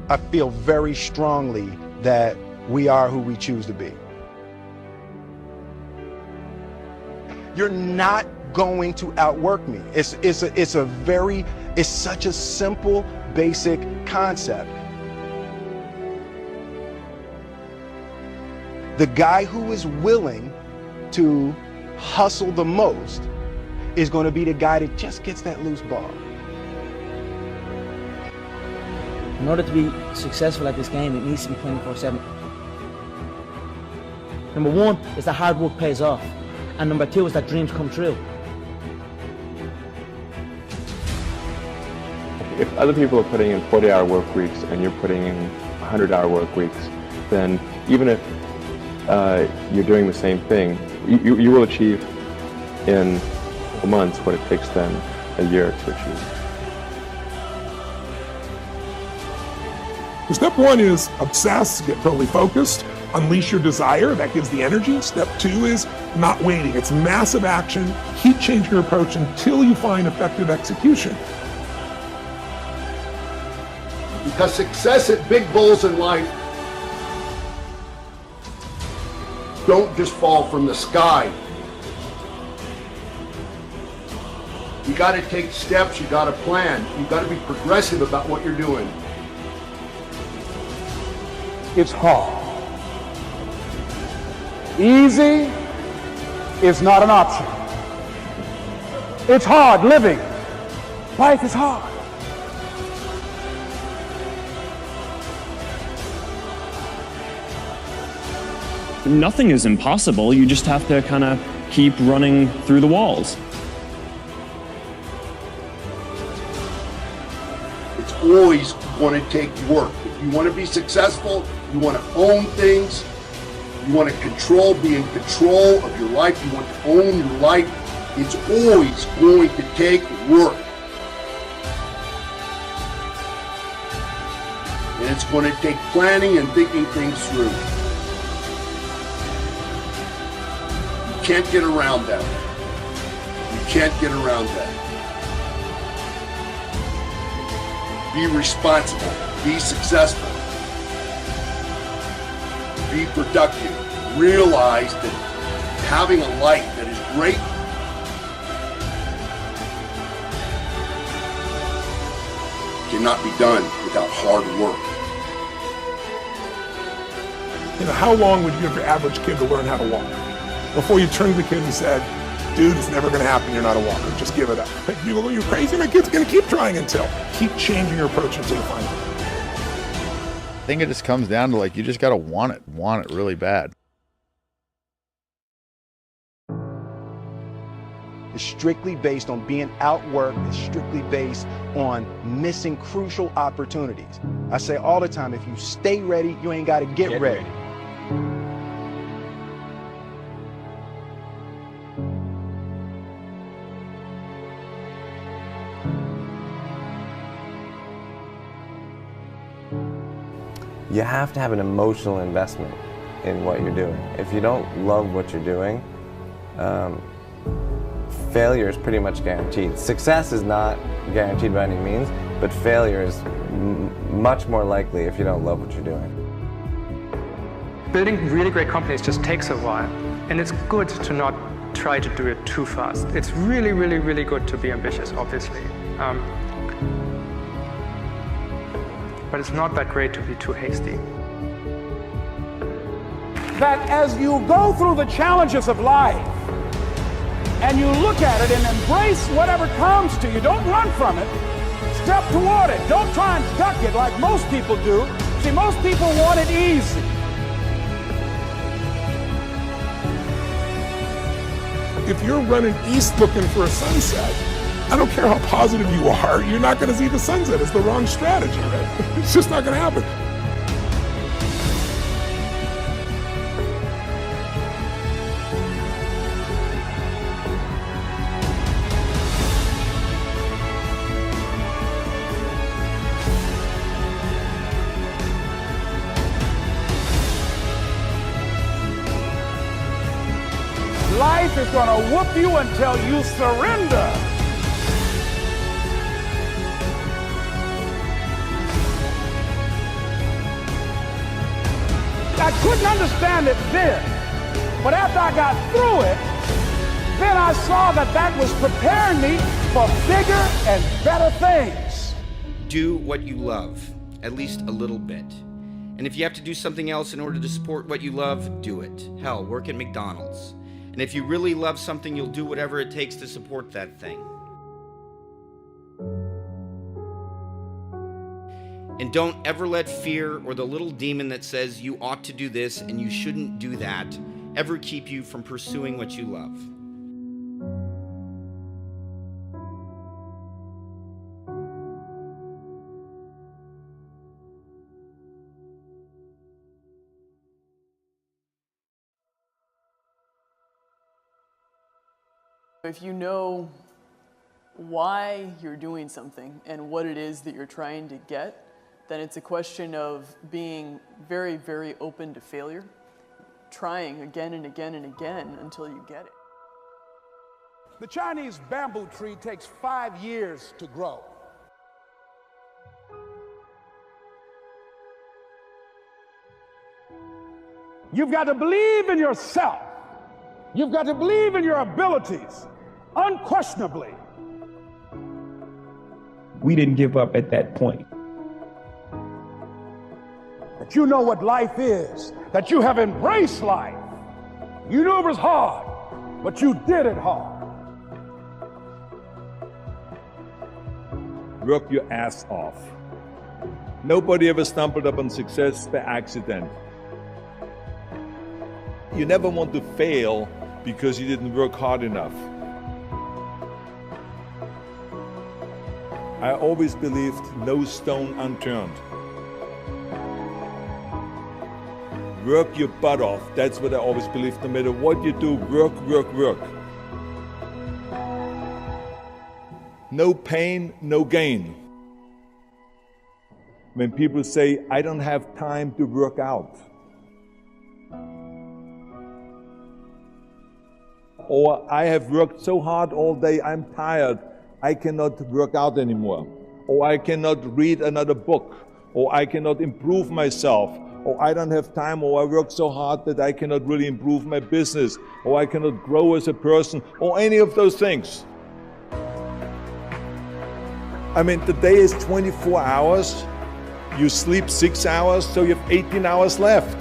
I feel very strongly that we are who we choose to be. You're not going to outwork me. It's such a simple, basic concept. The guy who is willing to hustle the most is going to be the guy that just gets that loose ball. In order to be successful at this game, it needs to be 24/7. Number one is that hard work pays off. And number two is that dreams come true. If other people are putting in 40-hour work weeks and you're putting in 100-hour work weeks, then even if you're doing the same thing, you will achieve in months what it takes them a year to achieve. Step one is obsess, get totally focused, unleash your desire, that gives the energy. Step two is not waiting. It's massive action. Keep changing your approach until you find effective execution. Because success at big goals in life don't just fall from the sky. You got to take steps, you got to plan, you got to be progressive about what you're doing. It's hard. Easy is not an option. It's hard living. Life is hard. Nothing is impossible. You just have to kind of keep running through the walls. It's always going to take work. If you want to be successful, you want to own things, you want to be in control of your life, you want to own your life, it's always going to take work. And it's going to take planning and thinking things through. You can't get around that. You can't get around that. Be responsible. Be successful. Be productive. Realize that having a life that is great cannot be done without hard work. You know, how long would you give your average kid to learn how to walk? Before you turned to the kid and said, dude, it's never going to happen, you're not a walker, just give it up. You're crazy, my kid's going to keep trying until. Keep changing your approach until you find it. I think it just comes down to, like, you just got to want it really bad. It's strictly based on being outworked. It's strictly based on missing crucial opportunities. I say all the time, if you stay ready, you ain't got to get ready. You have to have an emotional investment in what you're doing. If you don't love what you're doing, failure is pretty much guaranteed. Success is not guaranteed by any means, but failure is much more likely if you don't love what you're doing. Building really great companies just takes a while, and it's good to not try to do it too fast. It's really, really, really good to be ambitious, obviously. But it's not that great to be too hasty. That as you go through the challenges of life and you look at it and embrace whatever comes to you, don't run from it, step toward it. Don't try and duck it like most people do. See, most people want it easy. If you're running east looking for a sunset, I don't care how positive you are, you're not going to see the sunset. It's the wrong strategy, right? It's just not going to happen. Life is going to whoop you until you surrender. I couldn't understand it then. But after I got through it, then I saw that that was preparing me for bigger and better things. Do what you love, at least a little bit. And if you have to do something else in order to support what you love, do it. Hell, work at McDonald's. And if you really love something, you'll do whatever it takes to support that thing. And don't ever let fear or the little demon that says you ought to do this and you shouldn't do that ever keep you from pursuing what you love. If you know why you're doing something and what it is that you're trying to get, then it's a question of being very, very open to failure, trying again and again and again until you get it. The Chinese bamboo tree takes 5 years to grow. You've got to believe in yourself. You've got to believe in your abilities, unquestionably. We didn't give up at that point. That you know what life is, that you have embraced life. You knew it was hard, but you did it hard. Work your ass off. Nobody ever stumbled upon success by accident. You never want to fail because you didn't work hard enough. I always believed no stone unturned. Work your butt off. That's what I always believed. No matter what you do, work, work, work. No pain, no gain. When people say, I don't have time to work out. Or I have worked so hard all day, I'm tired, I cannot work out anymore. Or I cannot read another book. Or I cannot improve myself. Or I don't have time, or I work so hard that I cannot really improve my business. Or I cannot grow as a person, or any of those things. I mean, the day is 24 hours. You sleep 6 hours, so you have 18 hours left.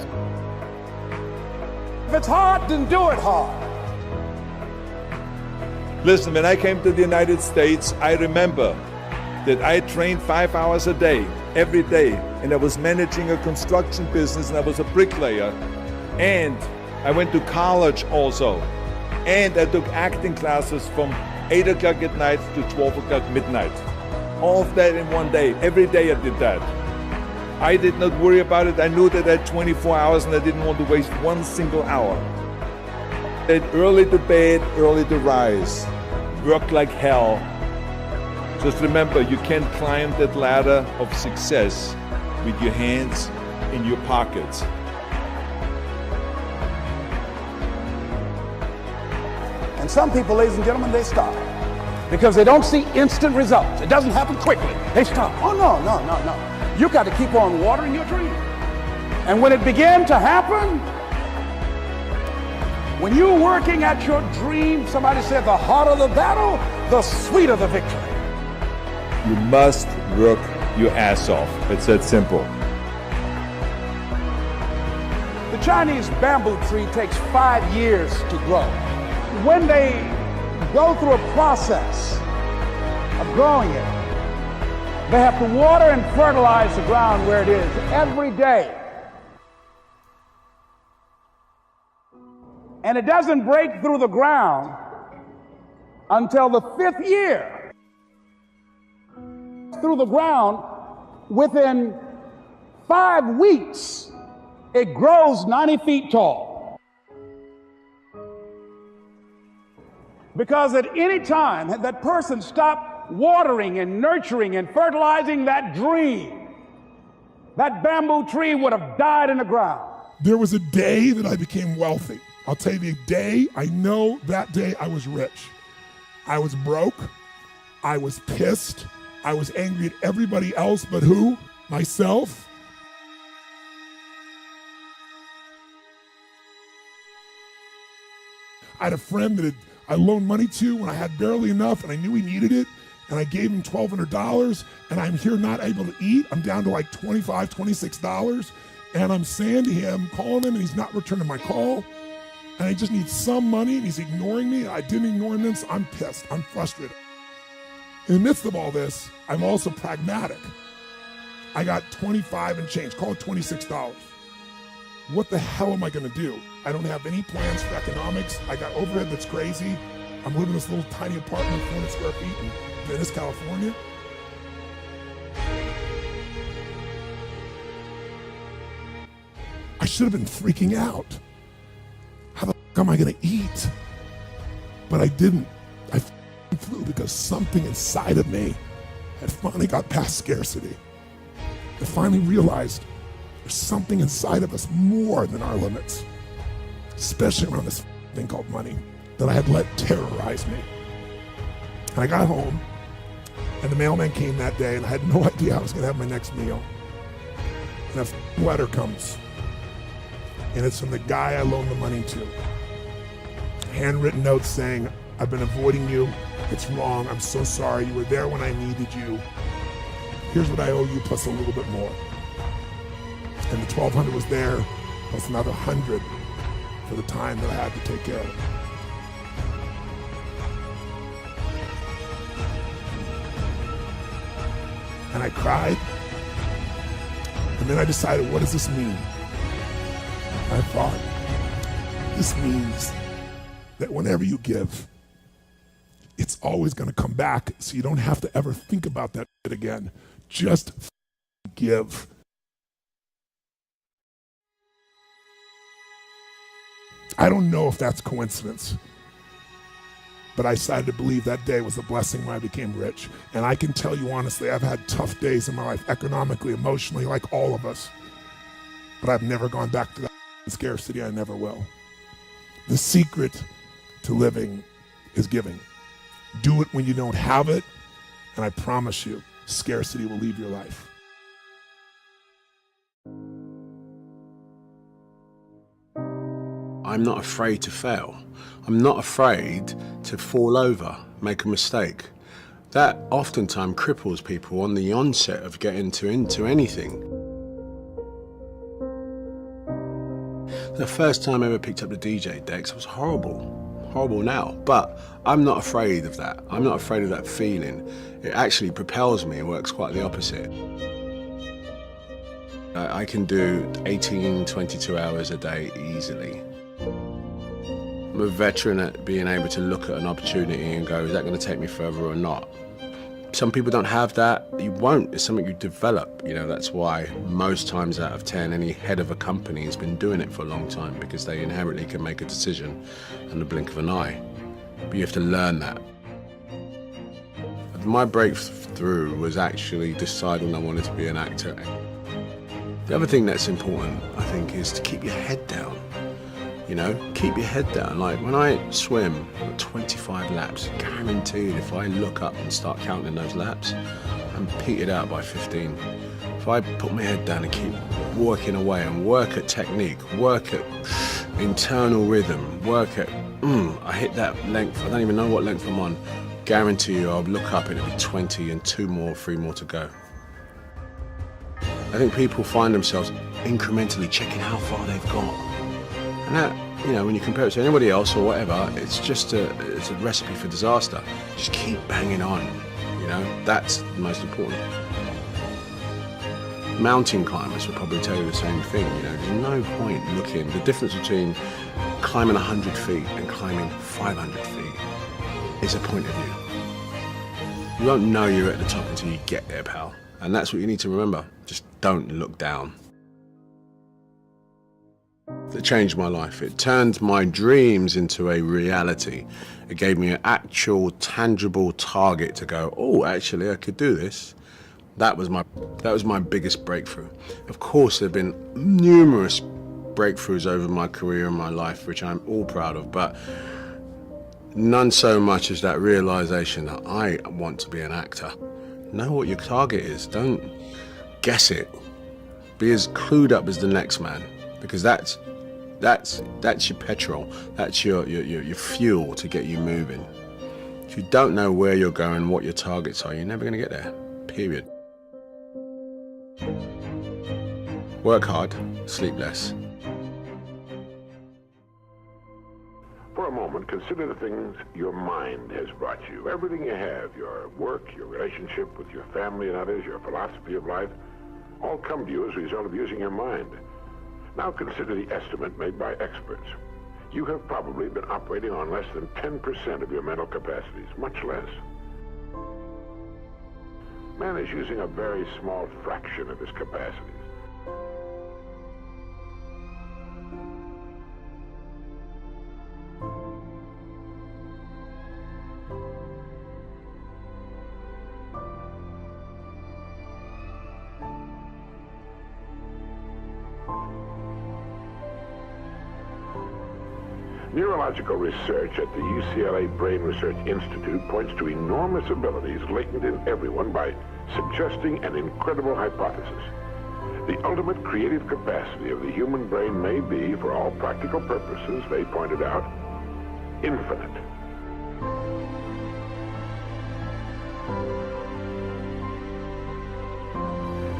If it's hard, then do it hard. Listen, when I came to the United States, I remember that I trained 5 hours a day, every day, and I was managing a construction business, and I was a bricklayer, and I went to college also, and I took acting classes from 8 o'clock at night to 12 o'clock midnight. All of that in one day. Every day I did that. I did not worry about it. I knew that I had 24 hours and I didn't want to waste one single hour. That early to bed, early to rise. Work like hell. Just remember, you can't climb that ladder of success with your hands in your pockets. And some people, ladies and gentlemen, they stop because they don't see instant results. It doesn't happen quickly. They stop. Oh, no. You got to keep on watering your dream. And when it began to happen, when you're working at your dream, somebody said the harder the battle, the sweeter the victory. You must work your ass off. It's that simple. The Chinese bamboo tree takes 5 years to grow. When they go through a process of growing it, they have to water and fertilize the ground where it is every day. And it doesn't break through the ground until the 5th year. Through the ground, within 5 weeks, it grows 90 feet tall. Because at any time that person stopped watering and nurturing and fertilizing that dream, that bamboo tree would have died in the ground. There was a day that I became wealthy. I'll tell you the day, I know that day I was rich. I was broke. I was pissed. I was angry at everybody else but who? Myself. I had a friend that I loaned money to when I had barely enough and I knew he needed it, and I gave him $1,200, and I'm here not able to eat. I'm down to like $25, $26, and I'm saying to him, calling him, and he's not returning my call, and I just need some money, and he's ignoring me. I didn't ignore him then, so I'm pissed. I'm frustrated. In the midst of all this, I'm also pragmatic. I got 25 and change, call it $26. What the hell am I gonna do? I don't have any plans for economics. I got overhead that's crazy. I'm living in this little tiny apartment, 400 square feet in Venice, California. I should have been freaking out. How the fuck am I gonna eat? But I didn't. I flew because something inside of me had finally got past scarcity. I finally realized there's something inside of us more than our limits, especially around this thing called money that I had let terrorize me. And I got home, and the mailman came that day, and I had no idea how I was gonna have my next meal. And a letter comes, and it's from the guy I loaned the money to. Handwritten note saying, I've been avoiding you, it's wrong, I'm so sorry, you were there when I needed you. Here's what I owe you plus a little bit more. And the $1,200 was there, plus another $100 for the time that I had to take care of it. And I cried, and then I decided, what does this mean? I thought, this means that whenever you give, it's always gonna come back, so you don't have to ever think about that shit again. Just give. I don't know if that's coincidence, but I decided to believe that day was a blessing when I became rich. And I can tell you honestly, I've had tough days in my life, economically, emotionally, like all of us. But I've never gone back to that scarcity, I never will. The secret to living is giving. Do it when you don't have it, and I promise you, scarcity will leave your life. I'm not afraid to fail. I'm not afraid to fall over, make a mistake. That oftentimes cripples people on the onset of getting into anything. The first time I ever picked up the DJ decks, it was horrible now, but I'm not afraid of that. I'm not afraid of that feeling. It actually propels me and works quite the opposite. I can do 18, 22 hours a day easily. I'm a veteran at being able to look at an opportunity and go, is that going to take me further or not? Some people don't have that. You won't. It's something you develop. You know, that's why most times out of 10, any head of a company has been doing it for a long time, because they inherently can make a decision in the blink of an eye. But you have to learn that. My breakthrough was actually deciding I wanted to be an actor. The other thing that's important, I think, is to keep your head down. You know, keep your head down. Like when I swim 25 laps, guaranteed if I look up and start counting those laps, I'm petered out by 15. If I put my head down and keep working away and work at technique, work at internal rhythm, work at, I hit that length, I don't even know what length I'm on, guarantee you I'll look up and it'll be 20 and 3 more to go. I think people find themselves incrementally checking how far they've got. And that, you know, when you compare it to anybody else or whatever, it's just it's a recipe for disaster. Just keep banging on, you know, that's the most important. Mountain climbers will probably tell you the same thing, you know, there's no point looking. The difference between climbing 100 feet and climbing 500 feet is a point of view. You won't know you're at the top until you get there, pal. And that's what you need to remember. Just don't look down. It changed my life. It turned my dreams into a reality. It gave me an actual, tangible target to go, oh, actually, I could do this. That was my biggest breakthrough. Of course, there have been numerous breakthroughs over my career and my life, which I'm all proud of, but none so much as that realization that I want to be an actor. Know what your target is. Don't guess it. Be as clued up as the next man, because that's That's your petrol. That's your fuel to get you moving. If you don't know where you're going, what your targets are, you're never going to get there. Period. Work hard, sleep less. For a moment, consider the things your mind has brought you. Everything you have, your work, your relationship with your family and others, your philosophy of life, all come to you as a result of using your mind. Now consider the estimate made by experts. You have probably been operating on less than 10% of your mental capacities, much less. Man is using a very small fraction of his capacities. Neurological research at the UCLA Brain Research Institute points to enormous abilities latent in everyone by suggesting an incredible hypothesis. The ultimate creative capacity of the human brain may be, for all practical purposes, they pointed out, infinite.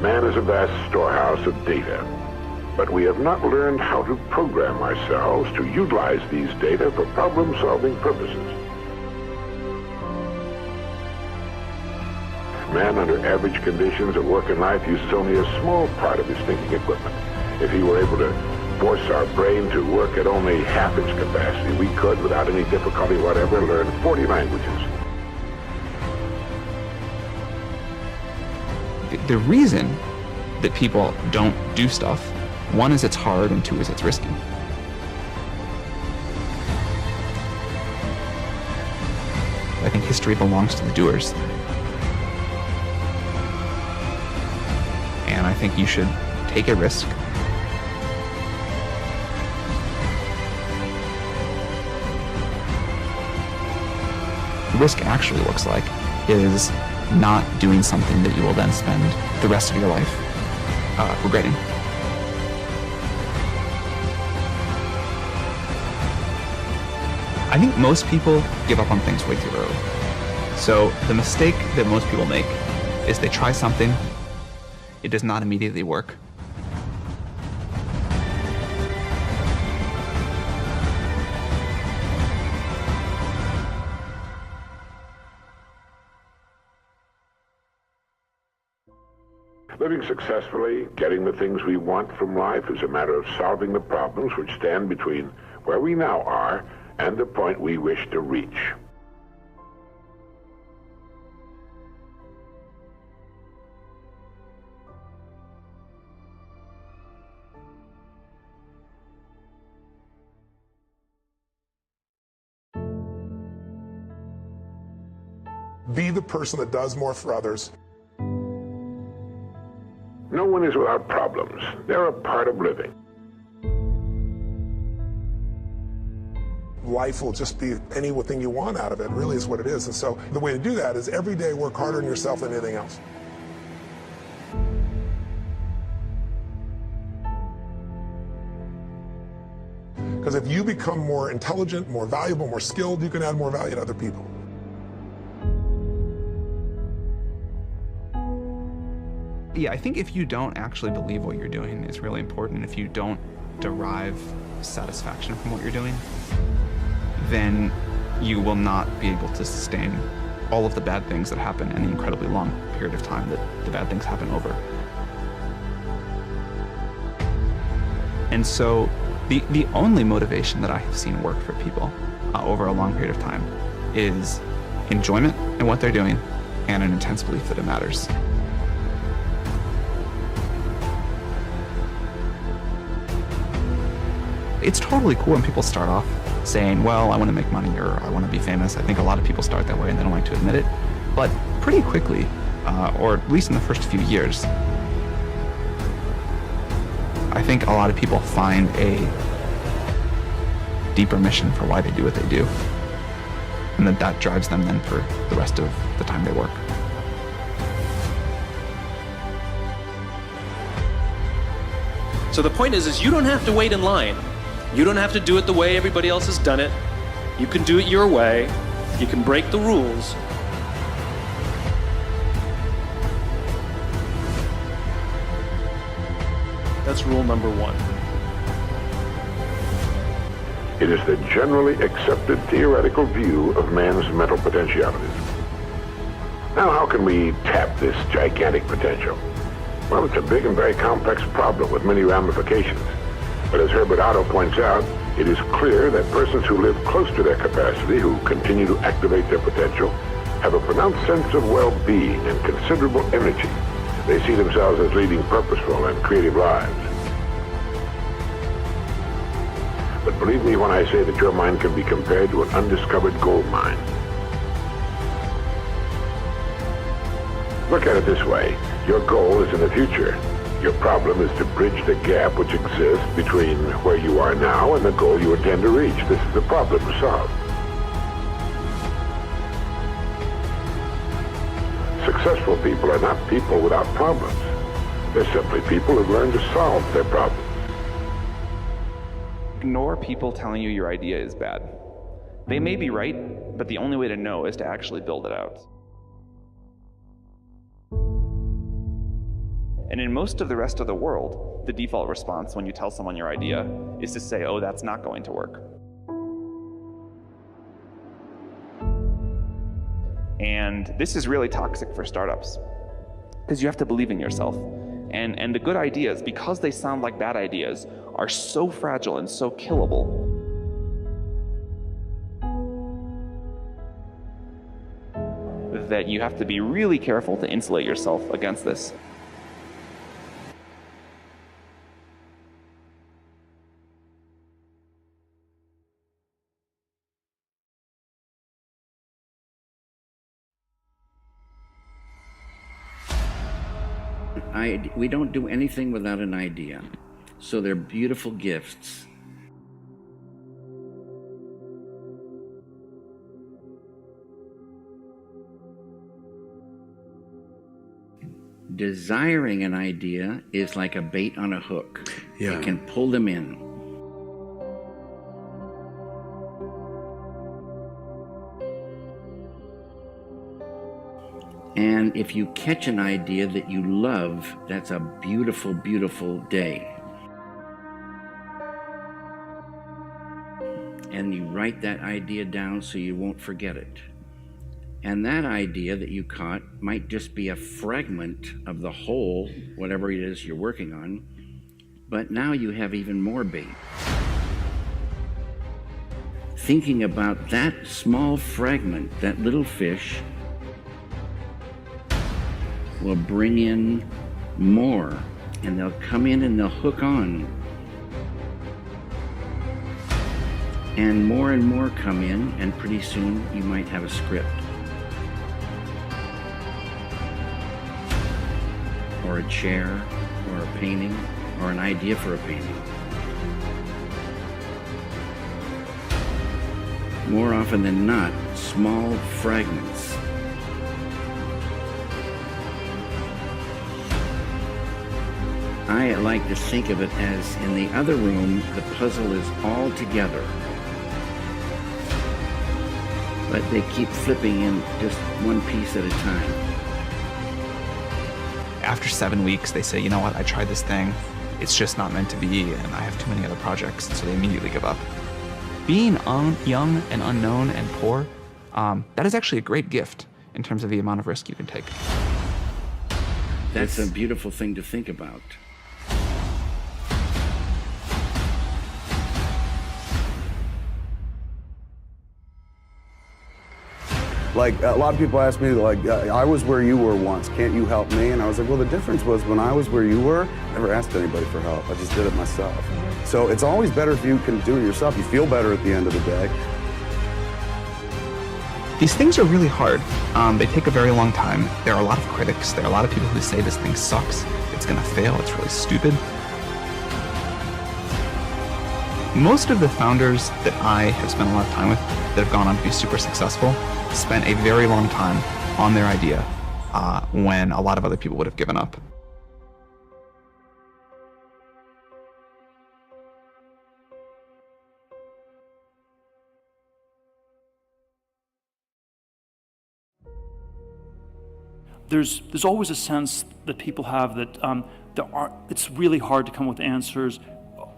Man is a vast storehouse of data. But we have not learned how to program ourselves to utilize these data for problem-solving purposes. Man, under average conditions of work and life, uses only a small part of his thinking equipment. If he were able to force our brain to work at only half its capacity, we could, without any difficulty whatever, learn 40 languages. The reason that people don't do stuff, one is it's hard, and two is it's risky. I think history belongs to the doers. And I think you should take a risk. The risk actually looks like is not doing something that you will then spend the rest of your life regretting. I think most people give up on things way too early. So the mistake that most people make is they try something, it does not immediately work. Living successfully, getting the things we want from life, is a matter of solving the problems which stand between where we now are and the point we wish to reach. Be the person that does more for others. No one is without problems. They're a part of living. Life will just be anything you want out of it, really is what it is. And so the way to do that is every day work harder on yourself than anything else. Because if you become more intelligent, more valuable, more skilled, you can add more value to other people. Yeah, I think if you don't actually believe what you're doing is really important, if you don't derive satisfaction from what you're doing, then you will not be able to sustain all of the bad things that happen in the incredibly long period of time that the bad things happen over. And so the only motivation that I have seen work for people over a long period of time is enjoyment in what they're doing and an intense belief that it matters. It's totally cool when people start off saying, well, I want to make money or I want to be famous. I think a lot of people start that way and they don't like to admit it. But pretty quickly, or at least in the first few years, I think a lot of people find a deeper mission for why they do what they do. And that drives them then for the rest of the time they work. So the point is you don't have to wait in line. You don't have to do it the way everybody else has done it. You can do it your way. You can break the rules. That's rule number 1. It is the generally accepted theoretical view of man's mental potentialities. Now, how can we tap this gigantic potential? Well, it's a big and very complex problem with many ramifications. But as Herbert Otto points out, it is clear that persons who live close to their capacity, who continue to activate their potential, have a pronounced sense of well-being and considerable energy. They see themselves as leading purposeful and creative lives. But believe me when I say that your mind can be compared to an undiscovered gold mine. Look at it this way. Your goal is in the future. Your problem is to bridge the gap which exists between where you are now and the goal you intend to reach. This is the problem to solve. Successful people are not people without problems. They're simply people who've learned to solve their problems. Ignore people telling you your idea is bad. They may be right, but the only way to know is to actually build it out. And in most of the rest of the world, the default response when you tell someone your idea is to say, oh, that's not going to work. And this is really toxic for startups, because you have to believe in yourself. And the good ideas, because they sound like bad ideas, are so fragile and so killable. That you have to be really careful to insulate yourself against this. We don't do anything without an idea. So they're beautiful gifts. Desiring an idea is like a bait on a hook. Yeah. It can pull them in. And if you catch an idea that you love, that's a beautiful, beautiful day. And you write that idea down so you won't forget it. And that idea that you caught might just be a fragment of the whole, whatever it is you're working on, but now you have even more bait. Thinking about that small fragment, that little fish, will bring in more, and they'll come in and they'll hook on. And more come in, and pretty soon you might have a script. Or a chair, or a painting, or an idea for a painting. More often than not, small fragments. I like to think of it as in the other room, the puzzle is all together. But they keep flipping in just one piece at a time. After 7 weeks, they say, you know what, I tried this thing. It's just not meant to be, and I have too many other projects, so they immediately give up. Being young and unknown and poor, that is actually a great gift in terms of the amount of risk you can take. That's a beautiful thing to think about. Like, a lot of people ask me, like, I was where you were once, can't you help me? And I was like, well, the difference was when I was where you were, I never asked anybody for help. I just did it myself. So it's always better if you can do it yourself. You feel better at the end of the day. These things are really hard. They take a very long time. There are a lot of critics. There are a lot of people who say this thing sucks. It's gonna fail. It's really stupid. Most of the founders that I have spent a lot of time with that have gone on to be super successful spent a very long time on their idea when a lot of other people would have given up. there's always a sense that people have that it's really hard to come up with answers.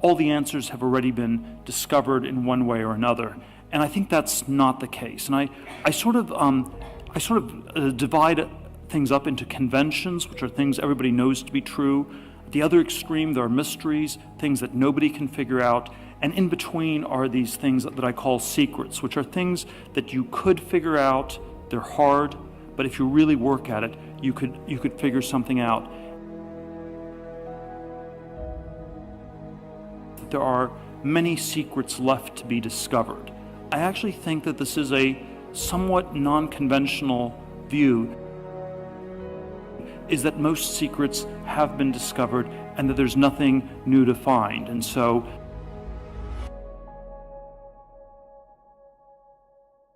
All the answers have already been discovered in one way or another, and I think that's not the case. And I sort of divide things up into conventions, which are things everybody knows to be true. At the other extreme, there are mysteries, things that nobody can figure out, and in between are these things that I call secrets, which are things that you could figure out. They're hard, but if you really work at it, you could figure something out. There are many secrets left to be discovered. I actually think that this is a somewhat non-conventional view, is that most secrets have been discovered and that there's nothing new to find. And so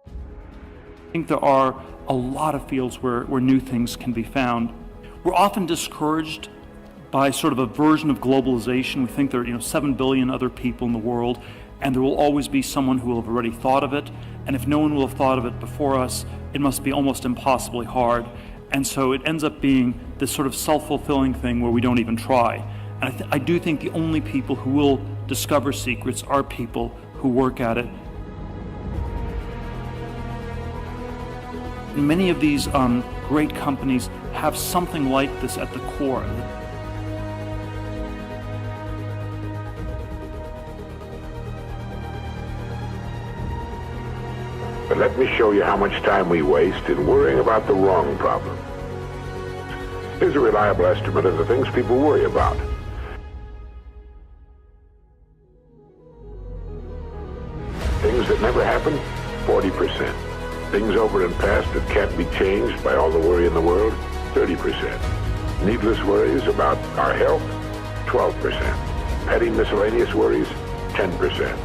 I think there are a lot of fields where new things can be found. We're often discouraged by sort of a version of globalization. We think there are 7 billion other people in the world, and there will always be someone who will have already thought of it. And if no one will have thought of it before us, it must be almost impossibly hard. And so it ends up being this sort of self-fulfilling thing where we don't even try. And I do think the only people who will discover secrets are people who work at it. Many of these great companies have something like this at the core. But let me show you how much time we waste in worrying about the wrong problem. Here's a reliable estimate of the things people worry about. Things that never happen, 40%. Things over and past that can't be changed by all the worry in the world, 30%. Needless worries about our health, 12%. Petty miscellaneous worries, 10%.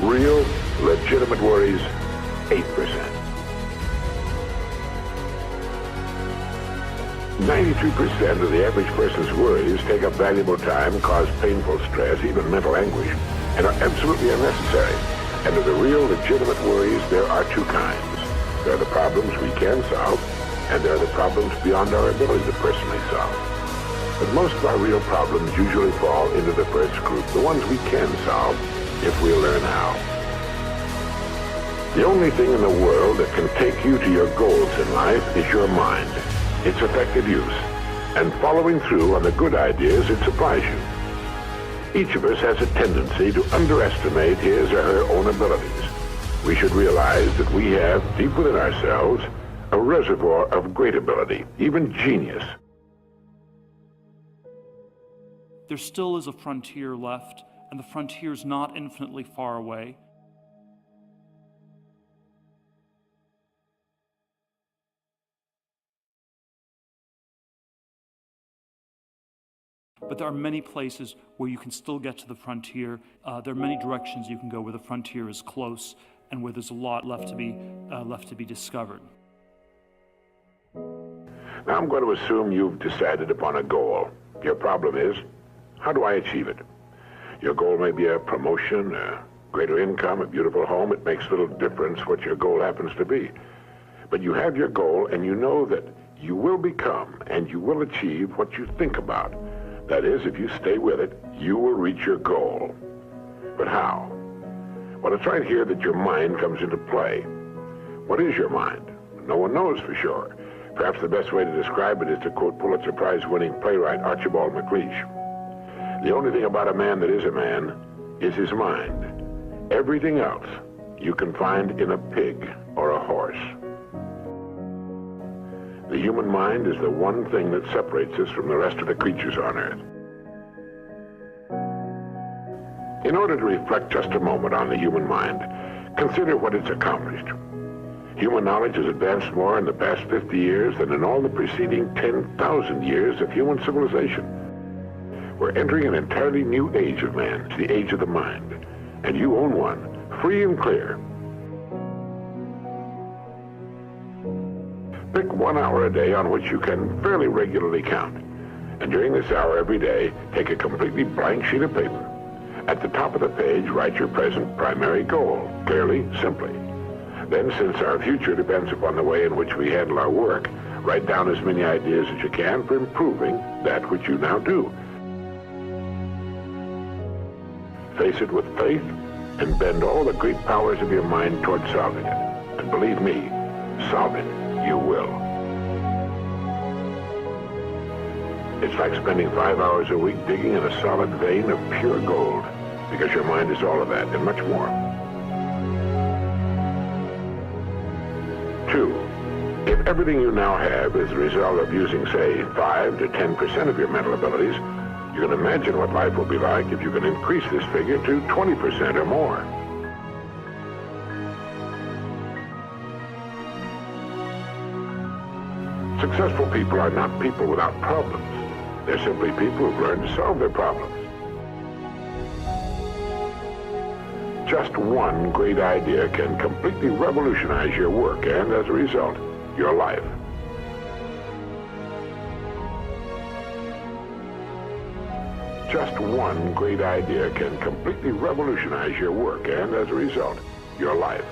Real, legitimate worries, 8%. 93% of the average person's worries take up valuable time, cause painful stress, even mental anguish, and are absolutely unnecessary. And of the real, legitimate worries, there are two kinds. There are the problems we can solve, and there are the problems beyond our ability to personally solve. But most of our real problems usually fall into the first group, the ones we can solve if we learn how. The only thing in the world that can take you to your goals in life is your mind, its effective use, and following through on the good ideas it supplies you. Each of us has a tendency to underestimate his or her own abilities. We should realize that we have, deep within ourselves, a reservoir of great ability, even genius. There still is a frontier left, and the frontier is not infinitely far away. But there are many places where you can still get to the frontier. There are many directions you can go where the frontier is close and where there's a lot left to be discovered. Now I'm going to assume you've decided upon a goal. Your problem is, how do I achieve it? Your goal may be a promotion, a greater income, a beautiful home. It makes little difference what your goal happens to be. But you have your goal, and you know that you will become and you will achieve what you think about. That is, if you stay with it, you will reach your goal. But how? Well, it's right here that your mind comes into play. What is your mind? No one knows for sure. Perhaps the best way to describe it is to quote Pulitzer Prize-winning playwright Archibald MacLeish. The only thing about a man that is a man is his mind. Everything else you can find in a pig or a horse. The human mind is the one thing that separates us from the rest of the creatures on Earth. In order to reflect just a moment on the human mind, consider what it's accomplished. Human knowledge has advanced more in the past 50 years than in all the preceding 10,000 years of human civilization. We're entering an entirely new age of man, the age of the mind, and you own one, free and clear. Pick 1 hour a day on which you can fairly regularly count. And during this hour every day, take a completely blank sheet of paper. At the top of the page, write your present primary goal, clearly, simply. Then, since our future depends upon the way in which we handle our work, Write down as many ideas as you can for improving that which you now do. Face it with faith and bend all the great powers of your mind toward solving it. And believe me, solve it, you will. It's like spending 5 hours a week digging in a solid vein of pure gold, because your mind is all of that and much more. 2, if everything you now have is the result of using, say, 5 to 10% of your mental abilities, you can imagine what life will be like if you can increase this figure to 20% or more. Successful people are not people without problems. They're simply people who've learned to solve their problems. Just one great idea can completely revolutionize your work and, as a result, your life. Just one great idea can completely revolutionize your work and, as a result, your life.